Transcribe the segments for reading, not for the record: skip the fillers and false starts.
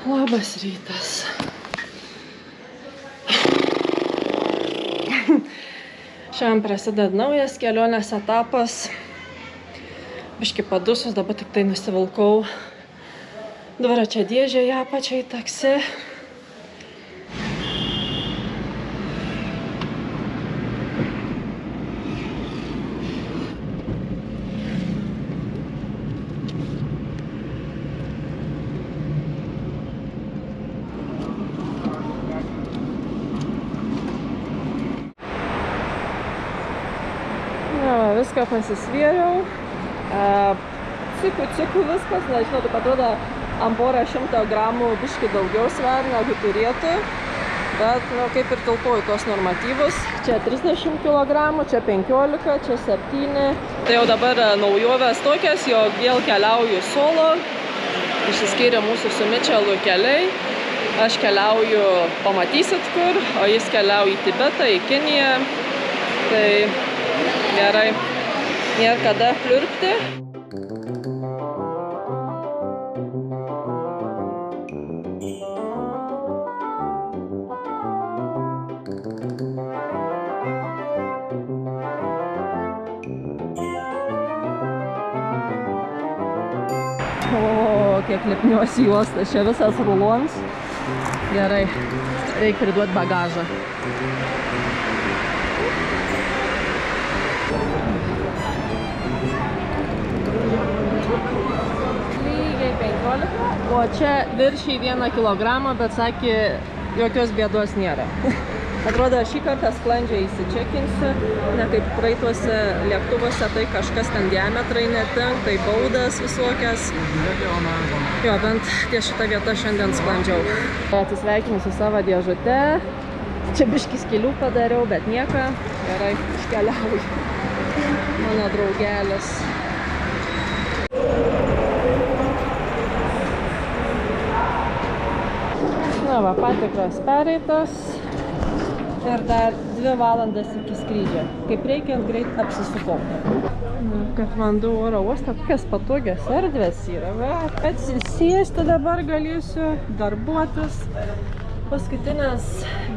Labas rytas. Šiandien prasideda naujas kelionės etapas. Biški padusus, dabar tik tai nusivilkau dviračio dėžę į apačią į taksi. Viską pasisvieriau. Cikų viskas, nežinau, taip atrodo ant porą 100 gramų biški daugiau sveria, negu turėtų. Bet, kaip ir tilpau į tuos normatyvus. Čia 30 kg, čia 15, čia 7. Tai jau dabar naujovės tokias, jog vėl keliauju solo. Išsiskyrė mūsų su Mičelu keliai. Aš keliauju, pamatysit kur, o jis keliauja į Tibetą, į Kiniją. Tai gerai, nėra kada pliurpti. O, kiek lipniuosi juostas, čia visas rulons. Gerai, reikia priduoti bagažą. Lygiai 15, o čia viršiai 1 kilogramą, bet sakė, jokios bėdos nėra. Atrodo, šį kartą sklandžiai įsičekinsiu, ne kaip praeituose lėktuvuose, tai kažkas ten diametrai netink, tai baudas visokias. Jo, bent ties šitą vietą šiandien sklandžiau. Atsisveikinu su savo dėžute. Čia biški skylių padariau, bet nieko. Gerai, iškeliauju. Mano draugelis. Na va, patikras pereitas. Ir dar 2 valandas iki skrydžio. Kaip reikiant greit apsisukau. Katmandu oro uoste, kokias patogias erdvės yra. Va, atsisėsti dabar galėsiu, darbuotis. Paskutinės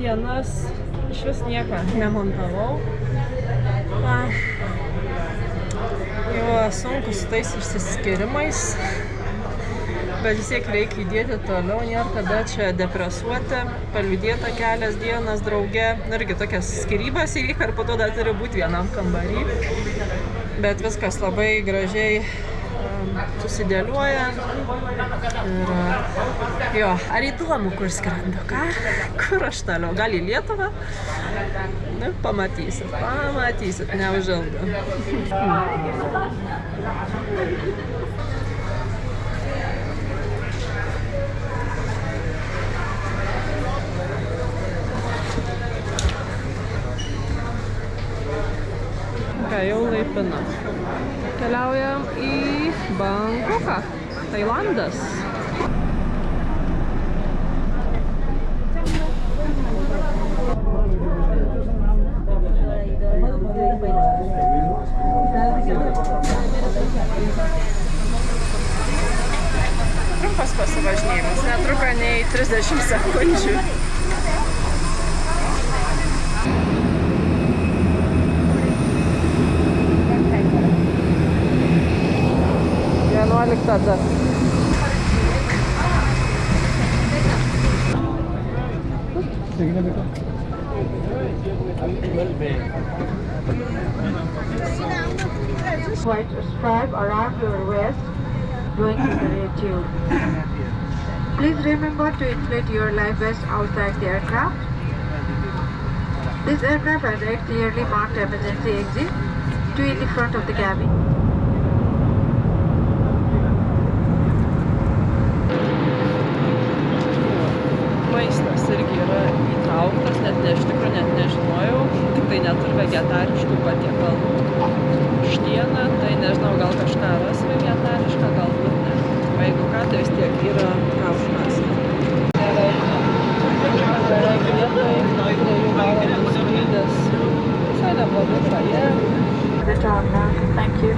dienas iš vis nieko nemontavau. Va, jau sunku su tais išsiskyrimais. Bet vis tiek reikia įdėti toliau, nėra kada čia depresuoti, paliūdėta kelias dienas drauge. Irgi tokias skyrybas įvyka ir po to dar turi būti vienam kambarį. Bet viskas labai gražiai susidėliuoja. Ir jo, ar įdomu, kur skrendu, ką? Kur aš toliau? Gal į Lietuvą? Nu, pamatysit, neužilgo. Jau laipina. Keliaujam į Bangkoką, Tailandas. Trumpas pasivažinėjimas, netruko nei 30 sekundžių. Tada. White stripe around your waist, going to the red tube. Please remember to inflate your life vest outside the aircraft. This aircraft has a clearly marked emergency exit to in the front of the cabin. Maistas irgi yra įtrauktas, iš tikrųjų net nežinojau, tik tai neturi vegetariškų patiekalų. Štiena, tai nežinau, gal kažką ras vegetarišką, galbūt ne. O jeigu ką, tai vis tiek yra ką užkąsti. Beveik vietoj, 2 valandų skrydis. Visai neblogai šalia. Thank you.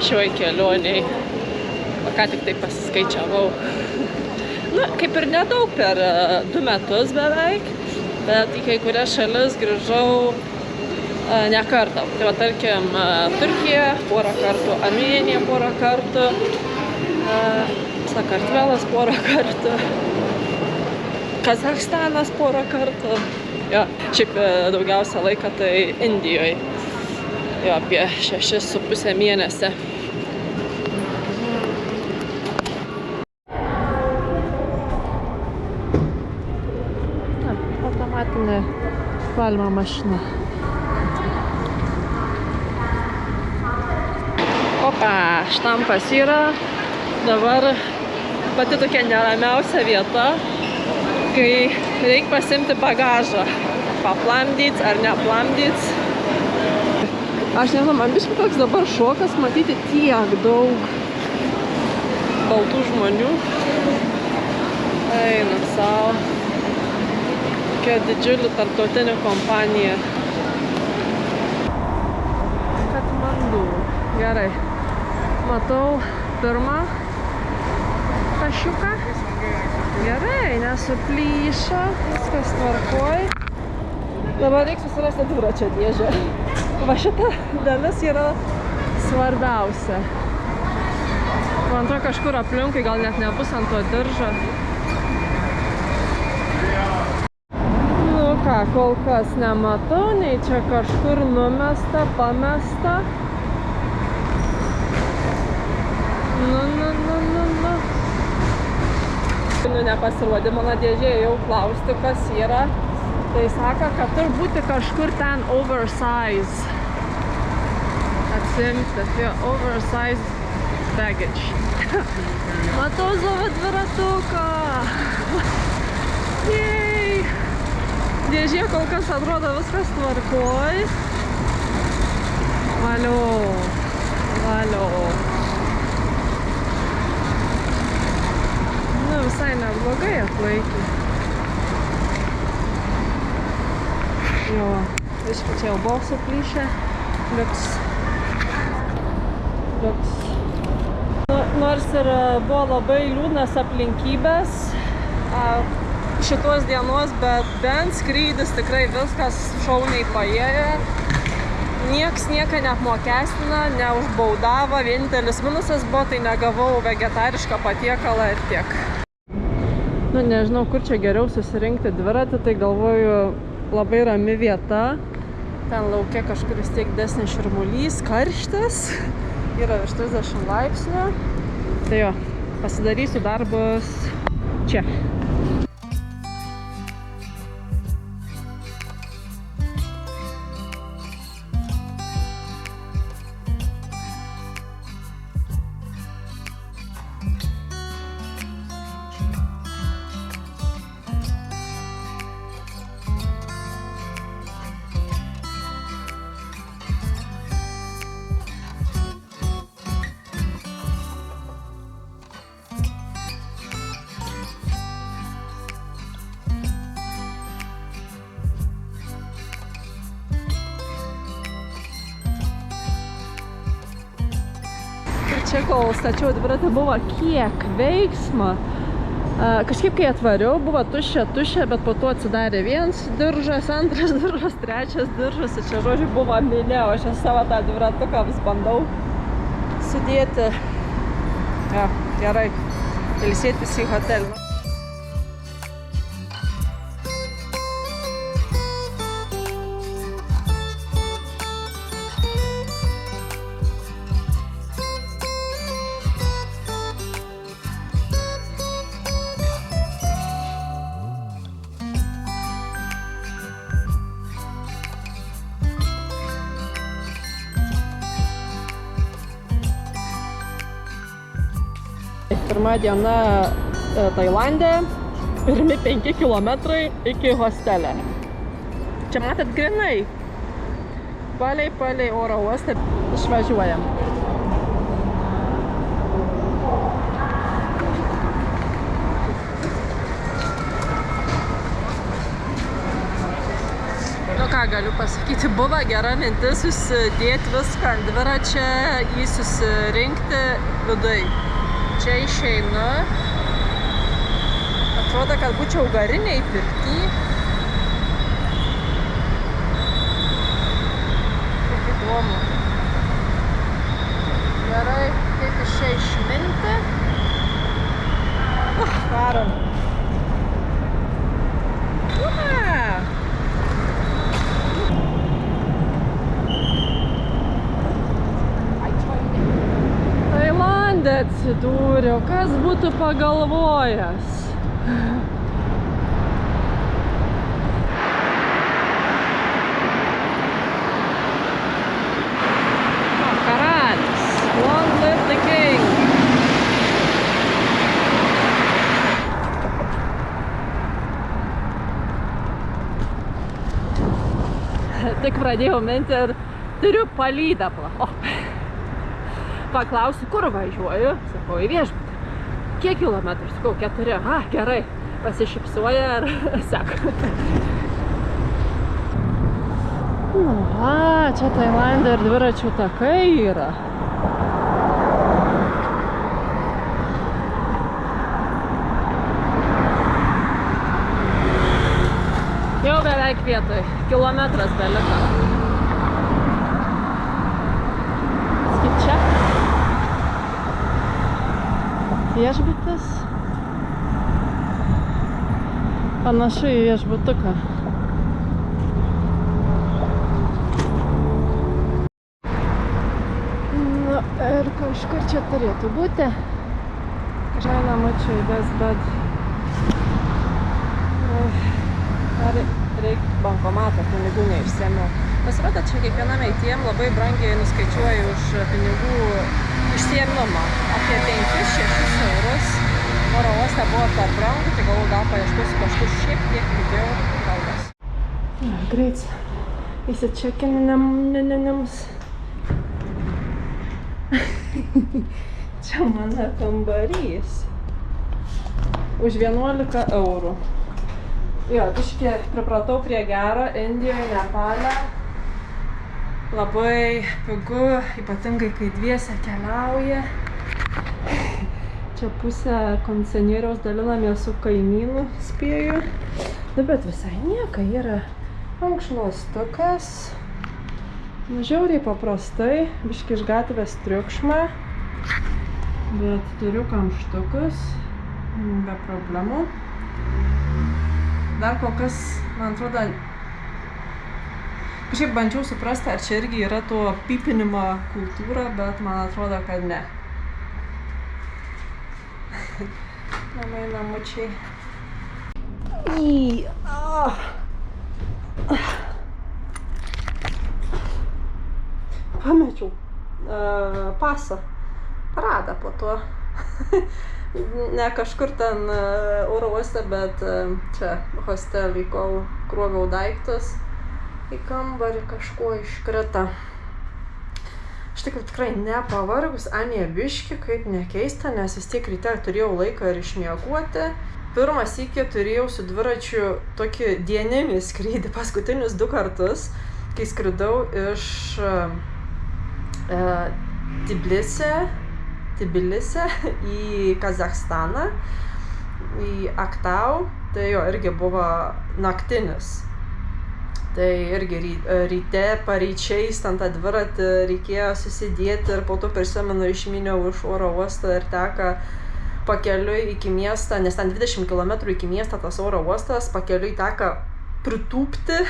šioj kelioniai. O ką tik tai pasiskaičiavau. Nu, kaip ir nedaug per 2 metus beveik, bet į kai kurias šalis grįžau ne kartą. Tai va, tarkim, Turkija porą kartų, Armėnija porą kartų, Sakartvelas porą kartų, Kazachstanas porą kartų. Jo, šiaip daugiausia laiką tai Indijoje. Jo, apie 6,5 mėnesį. Automatinė valymo mašina. Opa, štampas yra. Dabar pati tokia neramiausia vieta, kai reikia pasimti bagažą. Paplamdyt ar neplamdyt. Aš nežinau, man biškai toks dabar šokas matyti tiek daug baltų žmonių. Eina savo. Tokia didžiulė tarptautinė kompanija. Katmandu. Gerai. Matau pirmą tašiuką. Gerai, nesuplyšo. Viskas tvarkoj. Dabar reikia susirasti dviračio dėžę. Va šita dalis yra svarbiausia. Man atrodo, kažkur aplinkui gal net nebus ant to diržo. Nu ką, kol kas nematau, nei čia kažkur numesta, pamesta. Nu, nepasirodė mano dėžėje, jau klausti, kas yra. Tai sako, kad turi būti kažkur ten oversize. Atsimti, tai oversize baggage. Matau savo dviratuką. Jej! Dėžė kol kas atrodo viskas tvarkoj. Valio. Valio. Nu, visai neblogai atlaikė. Jo, aišku, čia jau buvo suplyšę. Liuks. Nors ir buvo labai liūdnas aplinkybės šitos dienos, bet bent skrydis tikrai viskas šauniai paėjo. Nieks nieką neapmokestina, neužbaudavo. Vienintelis minusas buvo, tai negavau vegetarišką patiekalą ir tiek. Nu, nežinau, kur čia geriau susirinkti dviratį, tai galvoju, labai rami vieta. Ten lauke kažkur vis tiek desnis širmulys, karštas. Yra virš 30 laipsnių. Tai jo, pasidarysiu darbus čia. Čia, kol stačiau dviratį, buvo kiek veiksmo. Kažkaip, kai atvariau, buvo tuščia, bet po to atsidarė vienas diržas, antras diržas, trečias diržas. Ir čia, žodžiu, buvo minė, o aš savo tą dviratuką vis bandau sudėti. Ja, gerai, ilsėtis į hotelį. Pirma diena Tailande, pirmi 5 kilometrai iki hostelio. Čia matot grinai. Palei oro uostą išvažiuojam. Nu ką galiu pasakyti, buvo gera mintis susidėti viską ant dviračio, jį susirinkti vidui. Čia išeinu. Atrodo, kad būčiau gariniai pirty. Kaip įdomu. Gerai, kaip iš čia išminti. Varom. Tailande atsidūriau, kas būtų pagalvojęs. Karalius, long live the king. Tik pradėjau minti ir turiu palydą. Paklausiu, kur važiuoju. Sakau, į viešbutį. Kiek kilometrų? Sakau, 4. Gerai. Pasišypsoja ir seka. Čia Tailande ir dviračių takai yra. Jau beveik vietoj. Kilometras beliko. Skip čia. Viešbutis. Panašu į viešbutuką. Nu ir kažkur čia turėtų būti. Žaina mačiau įves, bet... Reikia bankomatą, pinigų neišsiėmiau. Pasirodo, čia kiekviename ATM labai brangiai nuskaičiuoja už pinigų išsiėmimą. Apie 5-6 eurus. Oro uoste buvo per brangu, tai galvoju, gal paieškosiu kažkur šiek tiek pigiau kalbos. Greit įsičekininimus. Čia mano kambarys. Už 11 eurų. Jo, biškį pripratau prie gero Indijoje, Nepale. Labai pigu, ypatingai kai dviese keliauja. Čia pusę kondicionieriaus dalinamės su kaimynu, spėju. Nu, bet visai nieka, yra rankšluostukas. Nu, žiauriai paprastai, biškį iš gatvės triukšmą. Bet turiu kamštukus, be problemų. Dar kol kas, man atrodo, kažkaip bandžiau suprasti, ar čia irgi yra to pipinimo kultūra, bet man atrodo, kad ne. Namai namučiai. Pamečiau pasą. Paradą po to. Ne kažkur ten oro uoste, bet čia hostelį, kol kroviau daiktus į kambarį, kažkuo iškrita. Aš tikrai nepavargus, anie biškį, kaip nekeista, nes vis tiek ryte turėjau laiką ir išmiegoti. Pirmą sykį turėjau su dviračiu tokį dieninį skrydį, paskutinius 2 kartus, kai skridau iš Tbilisio į Kazachstaną, į Aktau, tai jo irgi buvo naktinis. Tai irgi ryte, paryčiais, ten tą dviratį reikėjo susidėti ir po to prisimenu išmyniau iš oro uosto ir teka pakeliui iki miestą, nes ten 20 km iki miestą tas oro uostas, pakeliui teka pritūpti,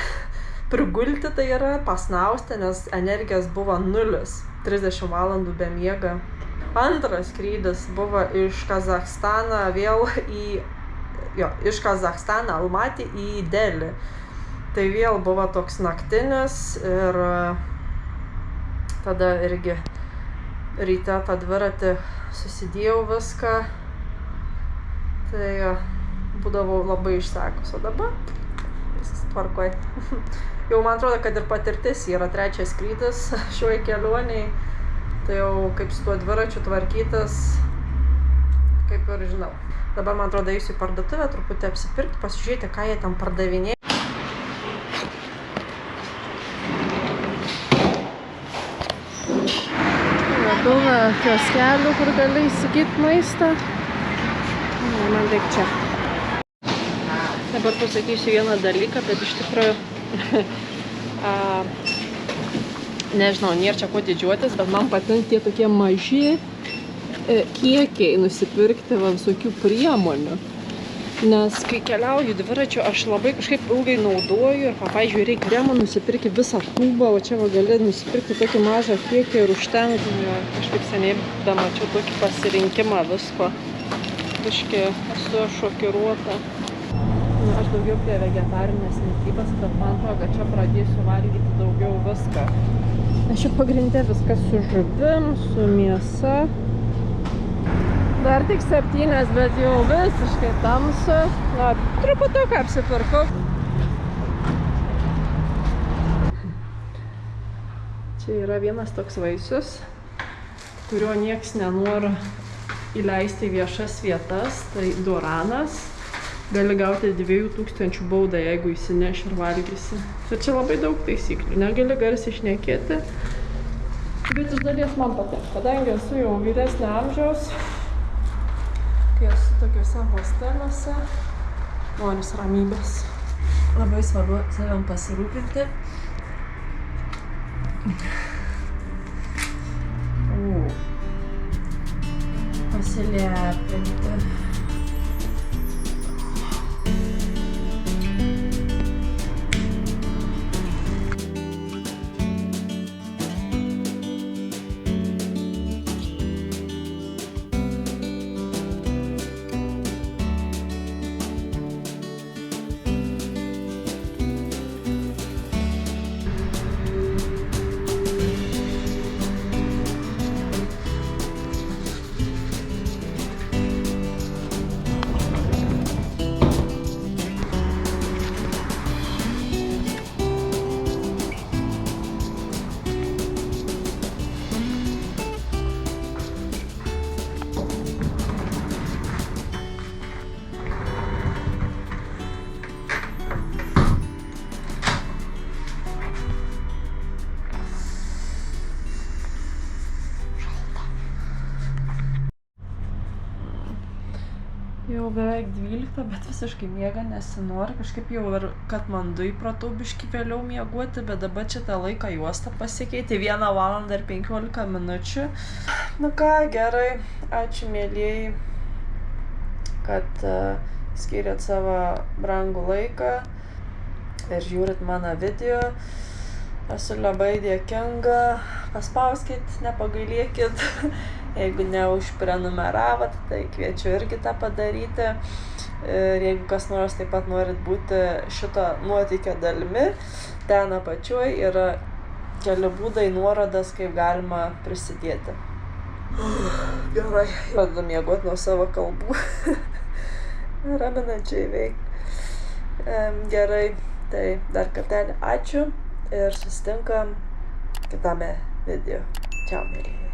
prigulti, tai yra pasnausti, nes energijos buvo 0, 30 valandų be miega. Antras skrydis buvo iš Kazachstano vėl iš Kazachstano Almatį į Delį. Tai vėl buvo toks naktinis ir tada irgi ryte tą dviratį susidėjau viską. Tai būdavau labai išsekus, o dabar viskas tvarkoj. Jau man atrodo, kad ir patirtis yra 3 skrydis šioj kelioniai. Tai jau kaip su tuo dviračiu tvarkytas, kaip ir žinau. Dabar man atrodo eisiu į parduotuvę, truputį apsipirkti, pasižiūrėti, ką jie ten pardavinėja. kioskelių, kur gali įsigyti maistą. Man reik čia. Dabar pasakysiu vieną dalyką, bet iš tikrųjų nežinau, nėra čia ko didžiuotis, bet man patinka tie tokie maži kiekiai nusipirkti visokių priemonių. Nes kai keliauju dviračiu, aš labai kažkaip ilgai naudoju ir, pavyzdžiui, reikia kremo nusipirkti visą tūbą, o čia gali nusipirkti tokį mažą kiekį ir užtenka. Kažkaip seniai damačiau tokį pasirinkimą visko. Biškai esu šokiruota. Aš daugiau prie vegetarinės mitybos, bet man atrodo, kad čia pradėsiu valgyti daugiau viską. Aš čia pagrindė viskas su žuvim, su mėsa. Dar tik 7, bet jau visiškai tamsu. Truputuką apsipirkau. Čia yra vienas toks vaisius, kurio nieks nenori įleisti į viešas vietas. Tai doranas. Gali gauti 2000 baudą, jeigu įsineši ir valgysi. Ir čia labai daug taisyklių. Negali garsiai šnekėti. Bet iš dalies man patinka, kadangi esu jau vyresnio amžiaus. Kai esu tokiuose hosteliuose, noris ramybės. Labai svarbu savim pasirūpinti. Pasilepinti. Jau beveik 12, bet visiškai miega nesinori. Kažkaip jau ir Katmandu įpratau biškį vėliau miegoti, bet dabar čia tą laiką juostą pasikeitė. 1 valandą ir 15 minučių. Nu ką, gerai. Ačiū, mielieji, kad skyrėt savo brangų laiką ir žiūrit mano video. Esu labai dėkinga. Paspauskit, nepagailėkit. Jeigu neužprenumeravot, tai kviečiu irgi tą padaryti. Ir jeigu kas nors taip pat norit būti šito nuotykio dalimi, ten apačioj yra keli būdai, nuorodas, kaip galima prisidėti. Gerai. Pradedu miegoti nuo savo kalbų. Raminančiai veik. Gerai. Tai dar kartelį ačiū ir susitinkam kitame video. Čiau, mielieji.